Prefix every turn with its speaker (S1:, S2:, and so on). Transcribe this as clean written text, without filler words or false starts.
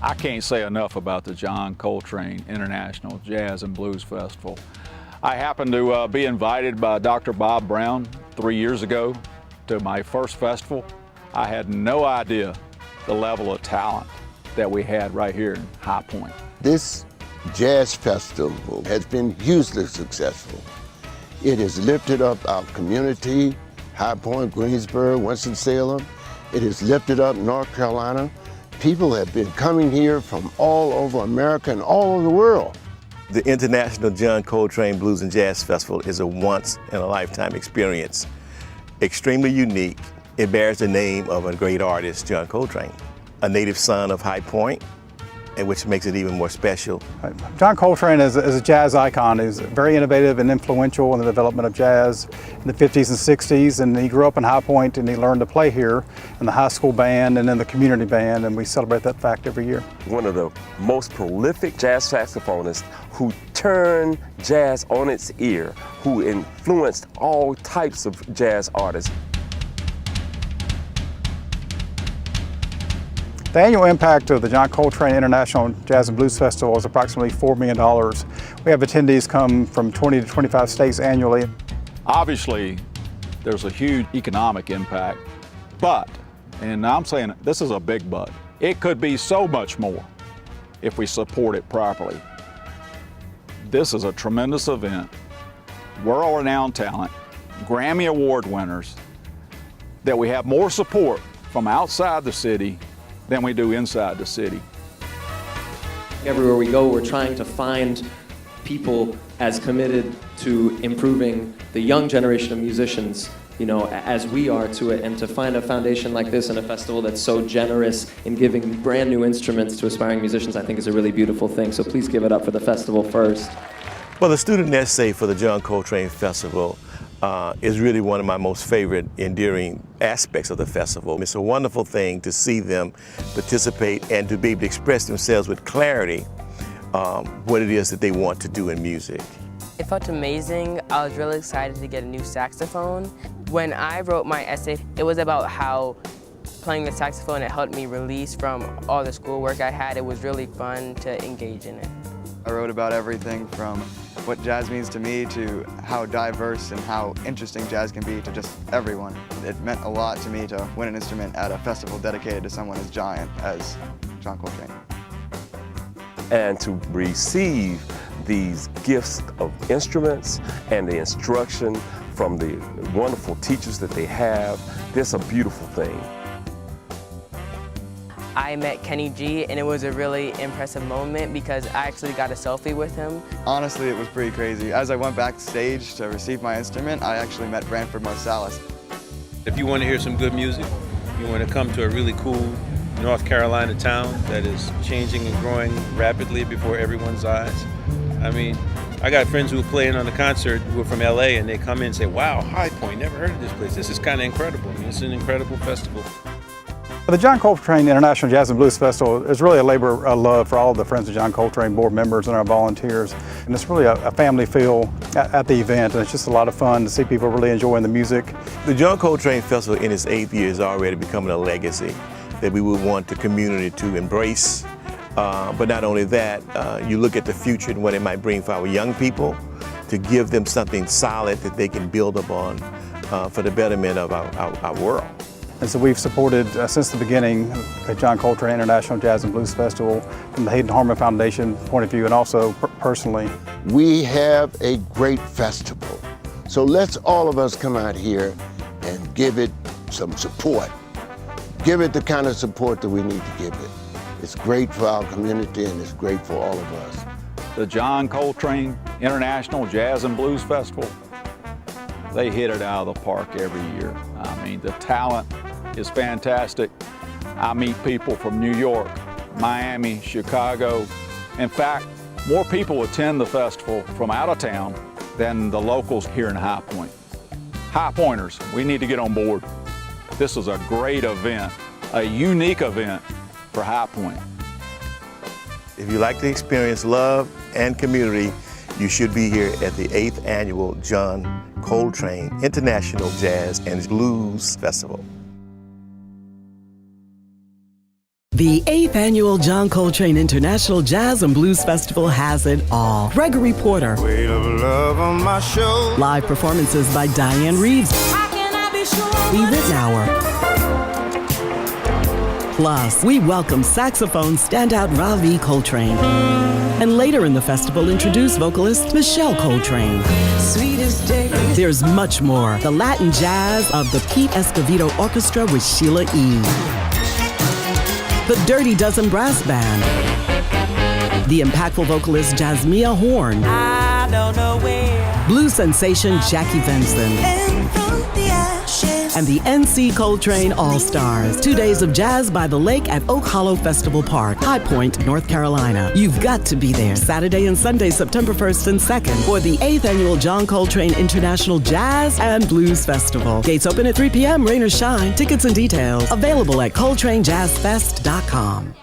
S1: I can't say enough about the John Coltrane International Jazz and Blues Festival. I happened to be invited by Dr. Bob Brown 3 years ago to my first festival. I had no idea the level of talent that we had right here in High Point.
S2: This jazz festival has been hugely successful. It has lifted up our community, High Point, Greensboro, Winston-Salem. It has lifted up North Carolina. People have been coming here from all over America and all over the world.
S3: The International John Coltrane Blues and Jazz Festival is a once-in-a-lifetime experience. Extremely unique. It bears the name of a great artist, John Coltrane, a native son of High Point, and which makes it even more special.
S4: John Coltrane is a jazz icon. He's very innovative and influential in the development of jazz in the 50s and 60s, and he grew up in High Point and he learned to play here in the high school band and in the community band, and we celebrate that fact every year.
S5: One of the most prolific jazz saxophonists who turned jazz on its ear, who influenced all types of jazz artists.
S4: The annual impact of the John Coltrane International Jazz and Blues Festival is approximately $4 million. We have attendees come from 20 to 25 states annually.
S1: Obviously, there's a huge economic impact, but, and I'm saying this is a big but, it could be so much more if we support it properly. This is a tremendous event, world-renowned talent, Grammy Award winners, that we have more support from outside the city than we do inside the city.
S6: Everywhere we go, we're trying to find people as committed to improving the young generation of musicians, you know, as we are to it, and to find a foundation like this and a festival that's so generous in giving brand new instruments to aspiring musicians, I think is a really beautiful thing. So please give it up for the festival first.
S3: Well, the student essay for the John Coltrane Festival is really one of my most favorite endearing aspects of the festival. It's a wonderful thing to see them participate and to be able to express themselves with clarity what it is that they want to do in music.
S7: It felt amazing. I was really excited to get a new saxophone. When I wrote my essay, it was about how playing the saxophone, it helped me release from all the schoolwork I had. It was really fun to engage in it.
S8: I wrote about everything from what jazz means to me to how diverse and how interesting jazz can be to just everyone. It meant a lot to me to win an instrument at a festival dedicated to someone as giant as John Coltrane.
S5: And to receive these gifts of instruments and the instruction from the wonderful teachers that they have, that's a beautiful thing.
S7: I met Kenny G, and it was a really impressive moment because I actually got a selfie with him.
S8: Honestly, it was pretty crazy. As I went backstage to receive my instrument, I actually met Branford Marsalis.
S9: If you want to hear some good music, you want to come to a really cool North Carolina town that is changing and growing rapidly before everyone's eyes. I mean, I got friends who are playing on the concert who are from LA, and they come in and say, wow, High Point, never heard of this place. This is kind of incredible. I mean, it's an incredible festival.
S4: The John Coltrane International Jazz and Blues Festival is really a labor of love for all of the Friends of John Coltrane board members and our volunteers. And it's really a family feel at the event, and it's just a lot of fun to see people really enjoying the music.
S3: The John Coltrane Festival in its 8th year is already becoming a legacy that we would want the community to embrace. But not only that, you look at the future and what it might bring for our young people, to give them something solid that they can build upon for the betterment of our world.
S4: And so we've supported, since the beginning, the John Coltrane International Jazz and Blues Festival from the Hayden Harmon Foundation point of view, and also personally.
S2: We have a great festival. So let's all of us come out here and give it some support. Give it the kind of support that we need to give it. It's great for our community and it's great for all of us.
S1: The John Coltrane International Jazz and Blues Festival, they hit it out of the park every year. I mean, the talent is fantastic. I meet people from New York, Miami, Chicago. In fact, more people attend the festival from out of town than the locals here in High Point. High Pointers, we need to get on board. This is a great event, a unique event for High Point.
S3: If you like to experience love and community, you should be here at the 8th Annual John Coltrane International Jazz and Blues Festival.
S10: The 8th Annual John Coltrane International Jazz and Blues Festival has it all. Gregory Porter.
S11: Weight of love on my show.
S10: Live performances by Diane Reeves. Lee Ritenour. Plus, we welcome saxophone standout Ravi Coltrane. And later in the festival, introduce vocalist Michelle Coltrane. There's much more. The Latin jazz of the Pete Escovedo Orchestra with Sheila E. The Dirty Dozen Brass Band. The impactful vocalist Jasmia Horn.
S12: I don't know where.
S10: Blues sensation Jackie Benson. And the NC Coltrane All-Stars. 2 days of jazz by the lake at Oak Hollow Festival Park, High Point, North Carolina. You've got to be there Saturday and Sunday, September 1st and 2nd for the 8th Annual John Coltrane International Jazz and Blues Festival. Gates open at 3 p.m., rain or shine. Tickets and details available at coltranejazzfest.com.